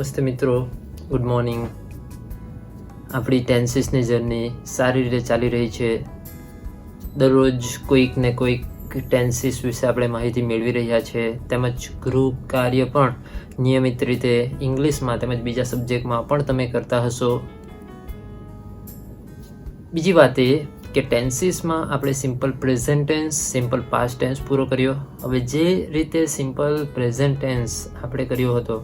નમસ્તે મિત્રો, good morning. આપણી ટેન્સીસની જર્ની સારી રીતે ચાલી રહી છે. દરરોજ કોઈક ને કોઈક ટેન્સીસ વિશે આપણે માહિતી મેળવી રહ્યા છે. તેમજ ગૃહ કાર્ય પણ નિયમિત રીતે ઇંગ્લિશમાં તેમજ બીજા સબ્જેક્ટમાં પણ તમે કરતા હશો. બીજી વાત એ કે ટેન્સીસમાં આપણે simple present tense, simple past tense પૂરો કર્યો. હવે જે રીતે સિમ્પલ પ્રેઝન્ટ ટેન્સ આપણે કર્યો હતો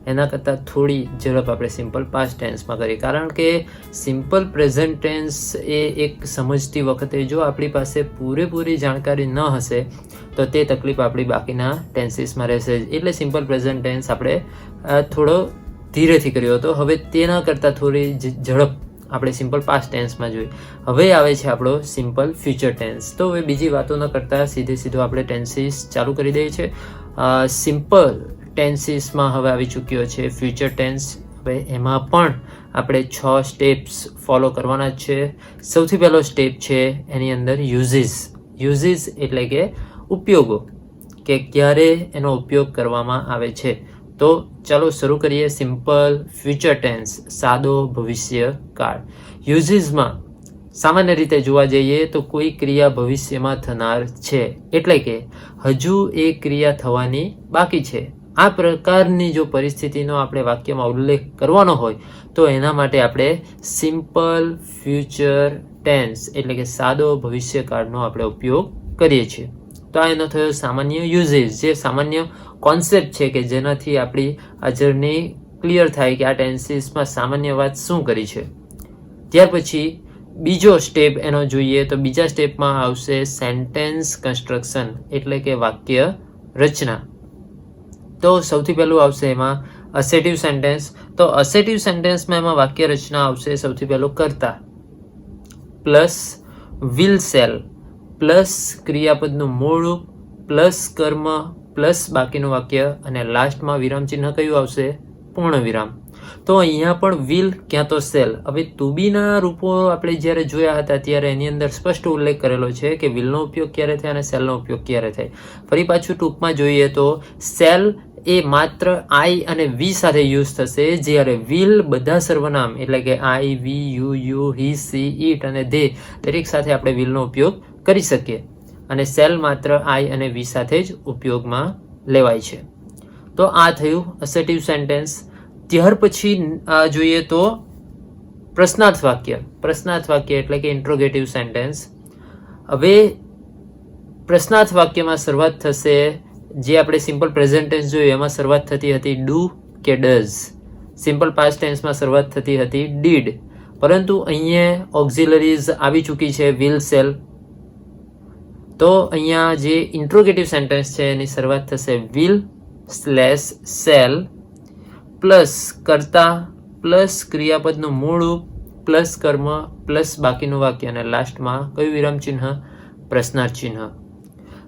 એના કરતાં થોડી ઝડપ આપણે સિમ્પલ પાસ્ટ ટેન્સમાં કરીએ, કારણ કે સિમ્પલ પ્રેઝન્ટ ટેન્સ એ એક સમજતી વખતે જો આપણી પાસે પૂરેપૂરી જાણકારી ન હશે તો તે તકલીફ આપણી બાકીના ટેન્સીસમાં રહેશે. એટલે સિમ્પલ પ્રેઝન્ટ ટેન્સ આપણે થોડો ધીરેથી કર્યો હતો. હવે તેના કરતાં થોડી ઝડપ આપણે સિમ્પલ પાસ્ટ ટેન્સમાં જોઈએ. હવે આવે છે આપણો સિમ્પલ ફ્યુચર ટેન્સ. તો હવે બીજી વાતો ન કરતાં સીધો આપણે ટેન્સીસ ચાલુ કરી દઈએ છીએ. સિમ્પલ ટેન્સીસમાં હવે આવી ચૂક્યો છે ફ્યુચર ટેન્સ. હવે એમાં પણ આપણે 6 સ્ટેપ્સ ફોલો કરવાના જ છે. સૌથી પહેલો સ્ટેપ છે એની અંદર યુઝીસ એટલે કે ઉપયોગો, કે ક્યારે એનો ઉપયોગ કરવામાં આવે છે. તો ચાલો શરૂ કરીએ. સિમ્પલ ફ્યુચર ટેન્સ, સાદો ભવિષ્યકાળ. યુઝીસમાં સામાન્ય રીતે જોવા જઈએ તો કોઈ ક્રિયા ભવિષ્યમાં થનાર છે, એટલે કે હજુ એ ક્રિયા થવાની બાકી છે. આ પ્રકારની જો પરિસ્થિતિનો આપણે વાક્યમાં ઉલ્લેખ કરવાનો હોય તો એના માટે આપણે સિમ્પલ ફ્યુચર ટેન્સ એટલે કે સાદો ભવિષ્યકાળનો આપણે ઉપયોગ કરીએ છીએ. તો આ એનો થયો સામાન્ય યુઝેસ, જે સામાન્ય કોન્સેપ્ટ છે કે જેનાથી આપણી આ જર્ની ક્લિયર થાય કે આ ટેન્સીસમાં સામાન્ય વાત શું કરી છે. ત્યાર પછી બીજો સ્ટેપ એનો જોઈએ તો બીજા સ્ટેપમાં આવશે સેન્ટેન્સ કન્સ્ટ્રક્શન એટલે કે વાક્ય રચના. તો સૌથી પહેલું આવશે એમાં અસેટિવ સેન્ટેન્સ. તો અસેટિવ સેન્ટેન્સમાં એમાં વાક્ય રચના આવશે સૌથી પહેલું કર્તા પ્લસ વિલ સેલ પ્લસ ક્રિયાપદનું મૂળ રૂપ પ્લસ કર્મ પ્લસ બાકીનું વાક્ય અને લાસ્ટમાં વિરામચિહ્ન કયું આવશે? પૂર્ણ વિરામ. તો અહીંયા પણ વિલ ક્યાં તો સેલ. હવે ટુ બીના રૂપો આપણે જ્યારે જોયા હતા ત્યારે એની અંદર સ્પષ્ટ ઉલ્લેખ કરેલો છે કે વિલનો ઉપયોગ ક્યારે થાય અને સેલનો ઉપયોગ ક્યારે થાય. ફરી પાછું ટૂંકમાં જોઈએ તો સેલ એ માત્ર આઈ અને વી સાથે યુઝ થશે, જ્યારે વિલ બધા સર્વનામ એટલે કે આઈ, વી, યુ, હી, સી, ઇટ અને ધે દરેક સાથે આપણે વિલનો ઉપયોગ કરી શકીએ, અને સેલ માત્ર આઈ અને વી સાથે જ ઉપયોગમાં લેવાય છે. તો આ થયું અસેટિવ સેન્ટેન્સ. ત્યાર પછી જોઈએ તો પ્રશ્નાર્થ વાક્ય એટલે કે ઇન્ટ્રોગેટિવ સેન્ટેન્સ. હવે પ્રશ્નાર્થ વાક્યમાં શરૂઆત થશે, જે આપણે સિમ્પલ પ્રેઝન્ટ ટેન્સ જોયું એમાં શરૂઆત થતી હતી ડુ કે ડઝ. સિમ્પલ પાસ્ટ ટેન્સમાં શરૂઆત થતી હતી ડીડ, પરંતુ અહીંયા ઓક્ઝિલરીઝ આવી ચૂકી છે વિલ, સેલ. તો અહીંયા જે ઇન્ટ્રોગેટિવ સેન્ટેન્સ છે એની શરૂઆત થશે વિલ / સેલ પ્લસ કર્તા પ્લસ ક્રિયાપદનું મૂળ રૂપ પ્લસ કર્મ પ્લસ બાકીનું વાક્ય અને લાસ્ટમાં કયું વિરામ ચિહ્ન? પ્રશ્નાર્થ ચિહ્ન.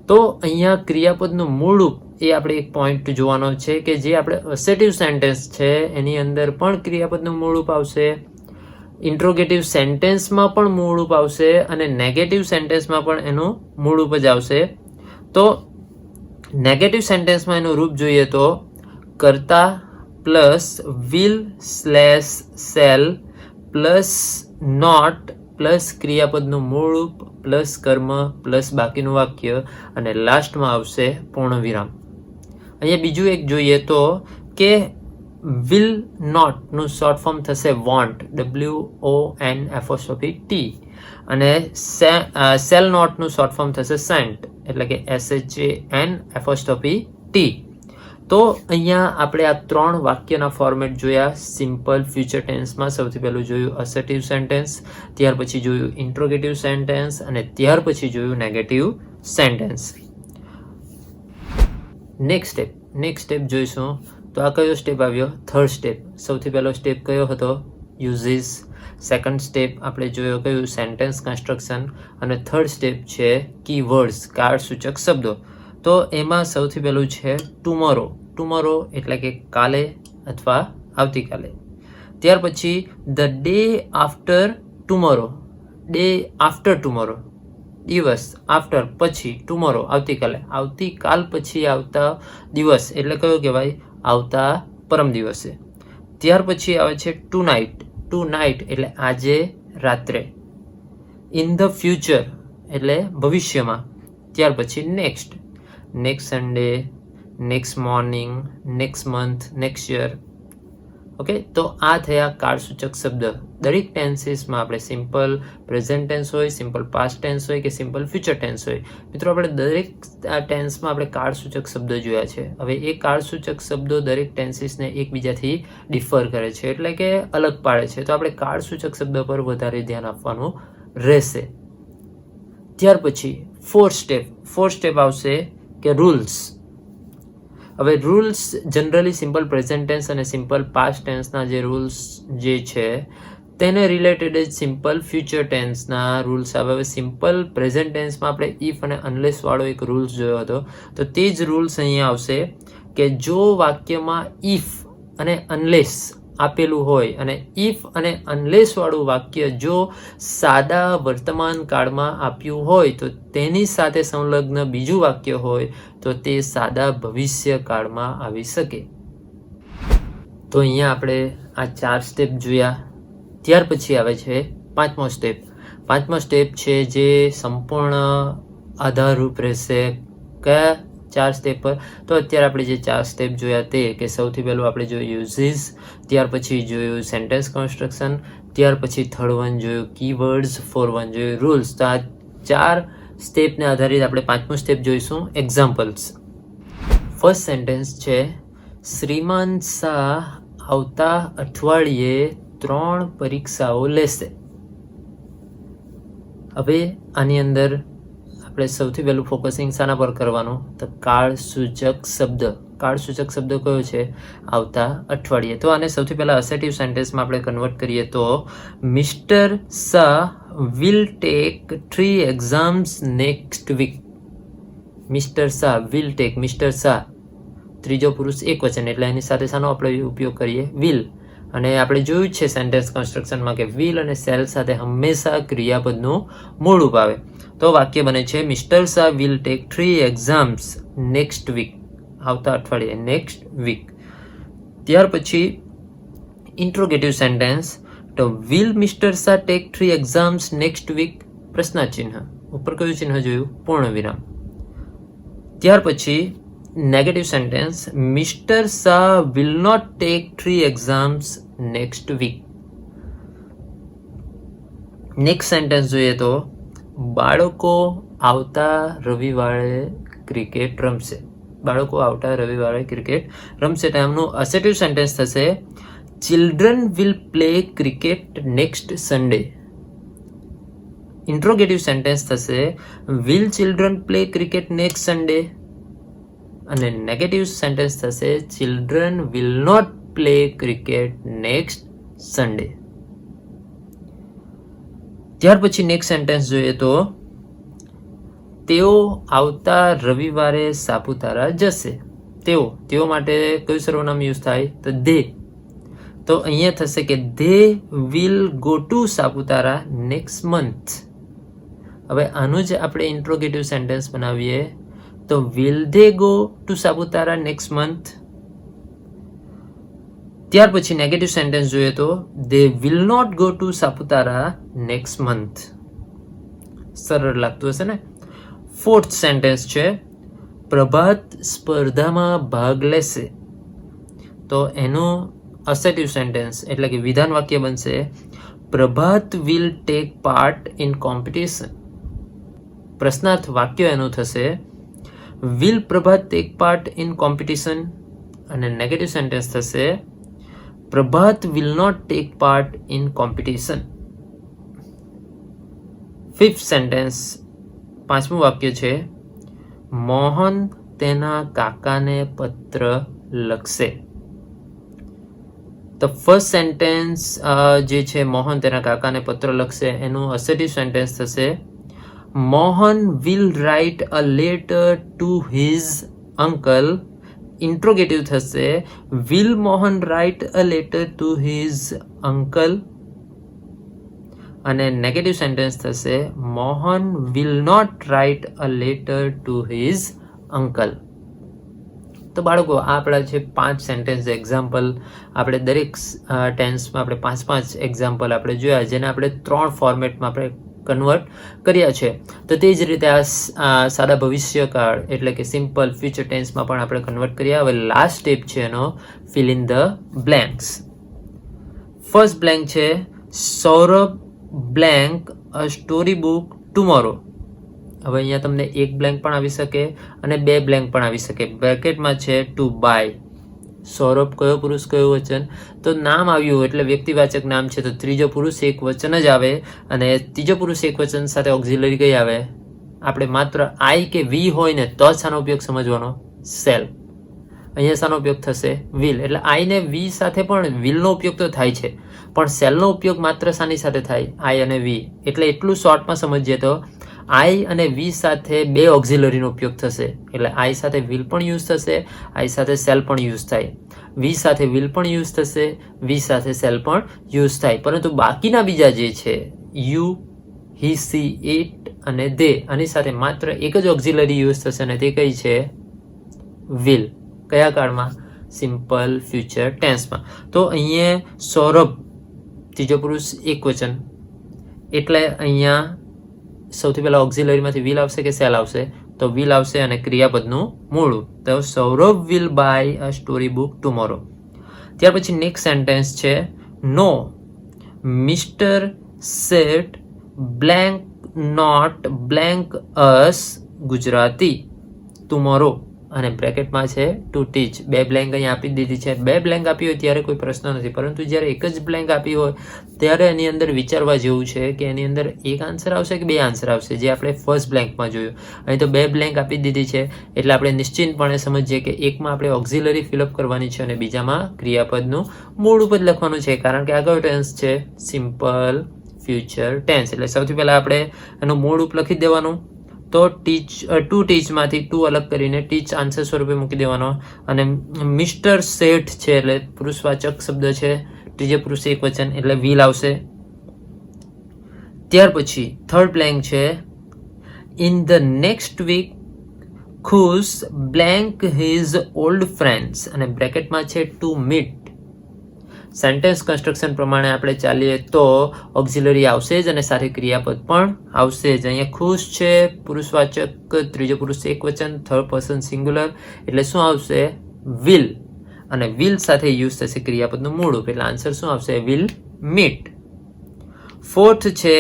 તો અહીંયા ક્રિયાપદનું મૂળ રૂપ એ આપણે એક પોઈન્ટ જોવાનો છે કે જે આપણે અસેટિવ સેન્ટેન્સ છે એની અંદર પણ ક્રિયાપદનું મૂળ રૂપ આવશે, ઇન્ટ્રોગેટિવ સેન્ટેન્સમાં પણ મૂળ રૂપ આવશે અને નેગેટિવ સેન્ટેન્સમાં પણ એનું મૂળ રૂપ જ આવશે. તો નેગેટિવ સેન્ટેન્સમાં એનું રૂપ જોઈએ તો કર્તા plus will / shall plus not plus ક્રિયાપદનું મૂળ રૂપ પ્લસ કર્મ પ્લસ બાકીનું વાક્ય અને લાસ્ટમાં આવશે પૂર્ણ વિરામ. અહીંયા બીજું એક જોઈએ તો કે વિલ નોટનું શોર્ટ ફોર્મ થશે વોન્ટ, WONT, અને સેલ નોટનું શોર્ટ ફોર્મ થશે સેન્ટ એટલે કે SHANT. તો અહીંયા આપણે આ 3 વાક્યના ફોર્મેટ જોયા. સિમ્પલ ફ્યુચર ટેન્સમાં સૌથી પહેલું જોયું અસેટિવ સેન્ટેન્સ, ત્યાર પછી જોયું ઇન્ટ્રોગેટિવ સેન્ટેન્સ અને ત્યાર પછી જોયું નેગેટિવ સેન્ટેન્સ. નેક્સ્ટ સ્ટેપ જોઈશું. તો આ કયો સ્ટેપ આવ્યો? Third step. સૌથી પહેલો સ્ટેપ કયો હતો? યુઝીસ. સેકન્ડ સ્ટેપ આપણે જોયો કયું? Sentence construction. અને થર્ડ સ્ટેપ છે કીવર્ડ્સ, કાળસૂચક શબ્દો. તો એમાં સૌથી પહેલું છે ટુમોરો એટલે કે કાલે અથવા આવતીકાલે. ત્યાર પછી ધ ડે આફ્ટર ટુમોરો, દિવસ, આફ્ટર પછી, ટુમોરો આવતીકાલે, આવતીકાલ પછી આવતા દિવસ એટલે કયો કહેવાય? આવતા પરમ દિવસે. ત્યાર પછી આવે છે ટુ નાઇટ. ટુ નાઇટ એટલે આજે રાત્રે. ઇન ધ ફ્યુચર એટલે ભવિષ્યમાં. ત્યાર પછી next. Next Sunday, next morning, next month, next year. Okay, તો આ થયા કાળસૂચક શબ્દ. દરેક ટેન્સીસમાં આપણે સિમ્પલ પ્રેઝન્ટ ટેન્સ હોય, સિમ્પલ પાસ્ટ ટેન્સ હોય કે સિમ્પલ ફ્યુચર ટેન્સ હોય. મિત્રો, આપણે દરેક આ ટેન્સમાં આપણે કાળસૂચક શબ્દ જોયા છે. હવે એ કાળસૂચક શબ્દો દરેક ટેન્સીસને એકબીજાથી ડિફર કરે છે, એટલે કે અલગ પાડે છે. તો આપણે કાળસૂચક શબ્દ પર વધારે ધ્યાન આપવાનું રહેશે. ત્યાર પછી ફોર્થ સ્ટેપ આવશે કે રૂલ્સ. હવે rules generally simple present tense અને સિમ્પલ પાસ્ટ ટેન્સના જે રૂલ્સ જે છે તેને રિલેટેડ જ સિમ્પલ ફ્યુચર ટેન્સના રૂલ્સ આવે. હવે સિમ્પલ પ્રેઝન્ટ ટેન્સમાં આપણે ઇફ અને અનલેસ વાળો એક રૂલ્સ જોયો હતો, તો તે જ રૂલ્સ અહીંયા આવશે કે જો વાક્યમાં ઇફ અને અનલેસ આપેલું હોય અને ઇફ અને અનલેસ વાળું વાક્ય જો સાદા વર્તમાન કાળમાં આપ્યું હોય તો તેની સાથે સંલગ્ન બીજું વાક્ય હોય તો તે સાદા ભવિષ્ય કાળમાં આવી શકે. તો અહીંયા આપણે આ 4 સ્ટેપ જોયા. ત્યાર પછી આવે છે પાંચમો સ્ટેપ. પાંચમો સ્ટેપ છે જે સંપૂર્ણ આધારરૂપ રહેશે. કયા 4 સ્ટેપ પર? તો અત્યારે આપણે જે 4 સ્ટેપ જોયા તે કે સૌથી પહેલું આપણે જોયું યુઝીસ, ત્યાર પછી જોયું સેન્ટેન્સ કન્સ્ટ્રક્શન, ત્યાર પછી થર્ડ વન જોયું કીવર્ડ્સ, ફોર્થ વન જોયું રૂલ્સ. તો આ 4 સ્ટેપને આધારિત આપણે પાંચમું સ્ટેપ જોઈશું એક્ઝામ્પલ્સ. ફર્સ્ટ સેન્ટેન્સ છે શ્રીમાન શાહ આવતા અઠવાડિયે 3 પરીક્ષાઓ લેશે. હવે આની અંદર આપણે સૌથી પહેલું ફોકસિંગ શાના પર કરવાનું? તો કાળસૂચક શબ્દ. કાળસૂચક શબ્દ કયો છે? આવતા અઠવાડિયે. તો આને સૌથી પહેલા અસેટિવ સેન્ટેન્સમાં આપણે કન્વર્ટ કરીએ તો mister Shah will take 3 exams next week. Mister Shah will take. Mister Shah ત્રીજો પુરુષ એકવચન એટલે એની સાથે શાનો આપણે ઉપયોગ કરીએ? વિલ. અને આપણે જોયું છે સેન્ટેન્સ કન્સ્ટ્રક્શનમાં કે વિલ અને સેલ સાથે હંમેશા ક્રિયાપદનું મૂળરૂપ આવે. તો વાક્ય બને છે Mister Shah will take 3 exams next week. આવતા અઠવાડિયે, નેક્સ્ટ વીક. ત્યાર પછી ઇન્ટ્રોગેટિવ સેન્ટેન્સ. તો will Mister Shah take 3 exams next week? પ્રશ્નચિહ્ન. ઉપર કયું ચિહ્ન જોયું? પૂર્ણ વિરામ. ત્યાર પછી negative sentence. Mister Shah will not take 3 exams next week. Next sentence જોઈએ તો બાળકો આવતા રવિવારે ક્રિકેટ રમશે. બાળકો આવતા રવિવારે ક્રિકેટ રમશે. તેમનું અસેટિવ સેન્ટેન્સ થશે children will play cricket next Sunday. Interrogative sentence થશે will children play cricket next Sunday. અને નેગેટિવ સેન્ટેન્સ થશે children will not play cricket next Sunday. ત્યાર પછી નેક્સ્ટ સેન્ટેન્સ જોઈએ તો તેઓ આવતા રવિવારે સાપુતારા જશે. તેઓ માટે કયું સર્વનામ યુઝ થાય? તો દે. તો અહીંયા થશે કે they will go to Saputara next month. હવે આનું જ આપણે ઇન્ટ્રોગેટિવ સેન્ટેન્સ બનાવીએ તો will they go to Saputara next month. ત્યાર પછી નેગેટિવ સેન્ટેન્સ જોઈએ તો they will not go to Saputara next month. સરળ લાગતું હશે ને? ફોર્થ સેન્ટેન્સ છે પ્રભાત સ્પર્ધામાં ભાગ લેશે. તો એનું અસેટિવ સેન્ટેન્સ એટલે કે વિધાન વાક્ય બનશે Prabhat will take part in competition. પ્રશ્નાર્થ વાક્ય એનું થશે will Prabhat take part in competition. અને નેગેટિવ સેન્ટેન્સ થશે Prabhat will not take part in competition. Fifth sentence, પાંચમું વાક્ય છે મોહન તેના કાકાને પત્ર લખશે. તો ફર્સ્ટ સેન્ટેન્સ જે છે મોહન તેના કાકાને પત્ર લખશે એનું અસેટિવ સેન્ટેન્સ થશે Mohan will write a letter to his uncle. Interrogative થશે will Mohan write a letter to his uncle. અને નેગેટિવ સેન્ટેન્સ થશે Mohan will not write a letter to his uncle. તો બાળકો આ આપણા છે 5 સેન્ટેન્સ એક્ઝામ્પલ આપણે દરેક ટેન્સમાં આપણે 5 એક્ઝામ્પલ આપણે જોયા, જેને આપણે 3 ફોર્મેટમાં આપણે કન્વર્ટ કર્યા છે. તો તે જ રીતે આ સાદા ભવિષ્યકાળ એટલે કે સિમ્પલ ફ્યુચર ટેન્સમાં પણ આપણે કન્વર્ટ કર્યા. હવે લાસ્ટ સ્ટેપ છે એનો fill in the blanks. First blank છે Saurabh blank a story book tomorrow. હવે અહીંયા તમને એક બ્લેન્ક પણ આવી શકે અને 2 બ્લેન્ક પણ આવી શકે. બ્રેકેટમાં છે ટુ બાય. સૌરભ કયો પુરુષ કયું વચન? તો નામ આવ્યું એટલે વ્યક્તિવાચક નામ છે તો ત્રીજો પુરુષ એક વચન જ આવે, અને ત્રીજો પુરુષ એક વચન સાથે ઓક્ઝિલરી કઈ આવે? આપણે માત્ર આઈ કે વી હોય ને તો જ શાનો ઉપયોગ સમજવાનો? સેલ. અહીંયા શાનો ઉપયોગ થશે? વિલ. એટલે આઈ ને વી સાથે પણ વિલનો ઉપયોગ તો થાય છે, પણ સેલનો ઉપયોગ માત્ર શાની સાથે થાય? આઈ અને વી. એટલે એટલું શોર્ટમાં સમજીએ તો આઈ અને વી સાથે 2 ઓક્ઝિલરીનો ઉપયોગ થશે. એટલે આઈ સાથે વિલ પણ યુઝ થશે, આઈ સાથે સેલ પણ યુઝ થાય. વી સાથે વિલ પણ યુઝ થશે, વી સાથે સેલ પણ યુઝ થાય. પરંતુ બાકીના બીજા જે છે યુ, હી, સી, ઇટ અને દે, આની સાથે માત્ર એક જ ઓક્ઝિલરી યુઝ થશે અને તે કઈ છે? વિલ. કયા કાળમાં? સિમ્પલ ફ્યુચર ટેન્સમાં. તો અહીંયા સૌરભ ત્રીજો પુરુષ એક વચન, એટલે અહીંયા સૌથી પહેલા ઓક્ઝિલરીમાંથી વિલ આવશે કે સેલ આવશે? તો વિલ આવશે અને ક્રિયાપદનું મૂળું. તો Saurabh will buy a story book tomorrow. ત્યાર પછી નેક્સ્ટ સેન્ટેન્સ છે નો મિસ્ટર સેટ blank not blank us Gujarati tomorrow, અને બ્રેકેટમાં છે ટુ ટીચ. 2 બ્લેન્ક અહીંયા આપી દીધી છે. 2 બ્લેન્ક આપી હોય ત્યારે કોઈ પ્રશ્ન નથી, પરંતુ જ્યારે એક જ બ્લેન્ક આપી હોય ત્યારે એની અંદર વિચારવા જેવું છે કે એની અંદર એક આન્સર આવશે કે 2 આન્સર આવશે, જે આપણે ફર્સ્ટ બ્લેન્કમાં જોયું. અહીં તો 2 બ્લેન્ક આપી દીધી છે એટલે આપણે નિશ્ચિતપણે સમજીએ કે એકમાં આપણે ઓક્ઝિલરી ફિલઅપ કરવાની છે અને બીજામાં ક્રિયાપદનું મૂળ પદ લખવાનું છે, કારણ કે આગળ ટેન્સ છે સિમ્પલ ફ્યુચર ટેન્સ. એટલે સૌથી પહેલાં આપણે એનું મૂળ રૂપ લખી દેવાનું. તો ટુ ટીચમાંથી 2 અલગ કરીને ટીચ આન્સર સ્વરૂપે મૂકી દેવાનો, અને મિસ્ટર સેઠ છે એટલે પુરુષવાચક શબ્દ છે, ત્રીજે પુરુષ એક વચન એટલે વિલ આવશે. ત્યાર પછી થર્ડ બ્લેન્ક છે ઇન ધ નેક્સ્ટ વીક ખુશ બ્લેન્ક હિઝ ઓલ્ડ ફ્રેન્ડ્સ, અને બ્રેકેટમાં છે ટુ મીટ. સેન્ટેન્સ કન્સ્ટ્રક્શન પ્રમાણે આપણે ચાલીએ તો ઓક્ઝિલરી આવશે જ અને સાથે ક્રિયાપદ પણ આવશે જ. અહીંયા ખુશ છે પુરુષવાચક, ત્રીજો પુરુષ એક વચન, થર્ડ પર્સન સિંગ્યુલર, એટલે શું આવશે? વિલ. અને વિલ સાથે યુઝ થશે ક્રિયાપદનું મૂળ રૂપ, એટલે આન્સર શું આવશે? Will meet. ફોર્થ છે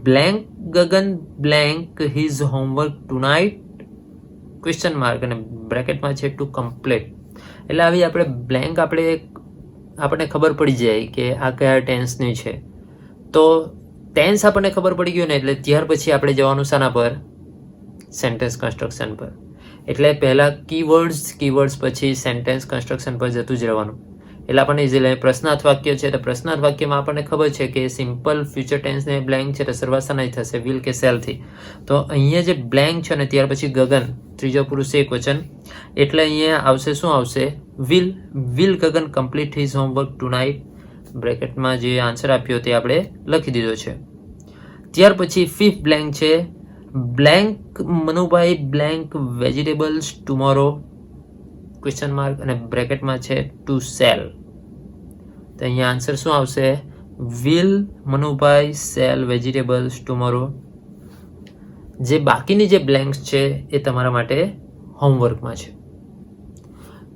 blank Gagan blank his homework tonight question mark, અને બ્રેકેટમાં છે ટુ કમ્પ્લીટ. એટલે આવી આપણે બ્લેન્ક આપણને ખબર પડી જાય કે આ કયા ટેન્સની છે. તો ટેન્સ આપણને ખબર પડી ગયું ને એટલે ત્યાર પછી આપણે જવાનું શાના પર? સેન્ટેન્સ કન્સ્ટ્રક્શન પર. એટલે પહેલાં કીવર્ડ્સ પછી સેન્ટેન્સ કન્સ્ટ્રક્શન પર જતું જ રહેવાનું. એટલે આપણને ઇઝીલી પ્રશ્નાર્થ વાક્ય છે તો પ્રશ્નાર્થ વાક્યમાં આપણને ખબર છે કે સિમ્પલ ફ્યુચર ટેન્સને બ્લેન્ક છે તો શરૂઆત શાનાથી થશે? વિલ કે સેલથી. તો અહીંયા જે બ્લેન્ક છે અને ત્યાર પછી ગગન ત્રીજો પુરુષ એક વચન, એટલે અહીંયા આવશે શું આવશે? Will. Will Gagan complete his homework tonight. બ્રેકેટમાં જે આન્સર આપ્યો તે આપણે લખી દીધો છે. ત્યાર પછી ફિફ્થ બ્લેન્ક છે blank Manubhai blank vegetables tomorrow question mark, અને બ્રેકેટમાં છે ટુ સેલ. તો અહીંયા આન્સર શું આવશે? Will Manubhai cell vegetables tomorrow. જે બાકીની જે બ્લેન્ક્સ છે એ તમારા માટે હોમવર્કમાં છે.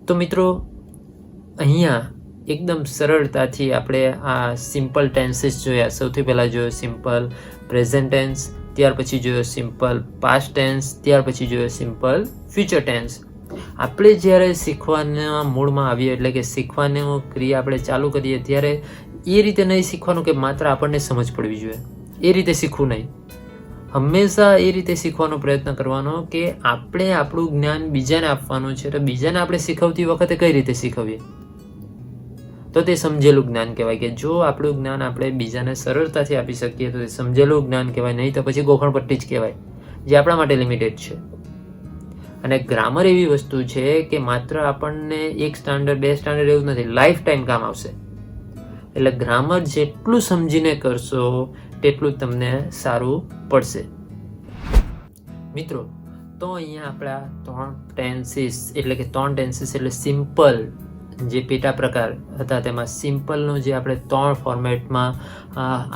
તો મિત્રો અહીંયા એકદમ સરળતાથી આપણે આ સિમ્પલ ટેન્સીસ જોયા. સૌથી પહેલાં જોયો સિમ્પલ પ્રેઝન્ટ ટેન્સ, ત્યાર પછી જોયો સિમ્પલ પાસ્ટ ટેન્સ, ત્યાર પછી જોયો સિમ્પલ ફ્યુચર ટેન્સ. આપણે જ્યારે શીખવાના મૂળમાં આવીએ એટલે કે શીખવાની ક્રિયા આપણે ચાલુ કરીએ ત્યારે એ રીતે નહીં શીખવાનું કે માત્ર આપણને સમજ પડવી જોઈએ, એ રીતે શીખવું નહીં. હંમેશા એ રીતે શીખવાનો પ્રયત્ન કરવાનો કે આપણે આપણું જ્ઞાન બીજાને આપવાનું છે, તો બીજાને આપણે શીખવતી વખતે કઈ રીતે શીખવીએ તો તે સમજેલું જ્ઞાન કહેવાય. કે જો આપણું જ્ઞાન આપણે બીજાને સરળતાથી આપી શકીએ તો તે સમજેલું જ્ઞાન કહેવાય, નહીં તો પછી ગોખણપટ્ટી જ કહેવાય, જે આપણા માટે લિમિટેડ છે. અને ગ્રામર એવી વસ્તુ છે કે માત્ર આપણને 1 સ્ટાન્ડર્ડ 2 સ્ટાન્ડર્ડ એવું નથી, લાઈફ ટાઈમ કામ આવશે. એટલે ગ્રામર જેટલું સમજીને કરશો તેટલું તમને સારું પડશે. મિત્રો તો અહીંયા આપણા 3 ટેન્સીસ એટલે કે 3 ટેન્સીસ એટલે સિમ્પલ જે પેટા પ્રકાર હતા તેમાં સિમ્પલનો જે આપણે 3 ફોર્મેટમાં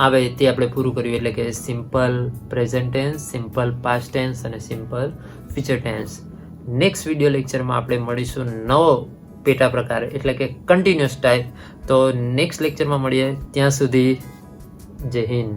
આવે તે આપણે પૂરું કર્યું, એટલે કે simple present tense, simple past tense અને simple future tense. Next video લેક્ચરમાં આપણે મળીશું નવો પેટા પ્રકાર એટલે કે કન્ટિન્યુઅસ ટાઈપ. તો નેક્સ્ટ લેક્ચરમાં મળીએ, ત્યાં સુધી જય હિન્દ.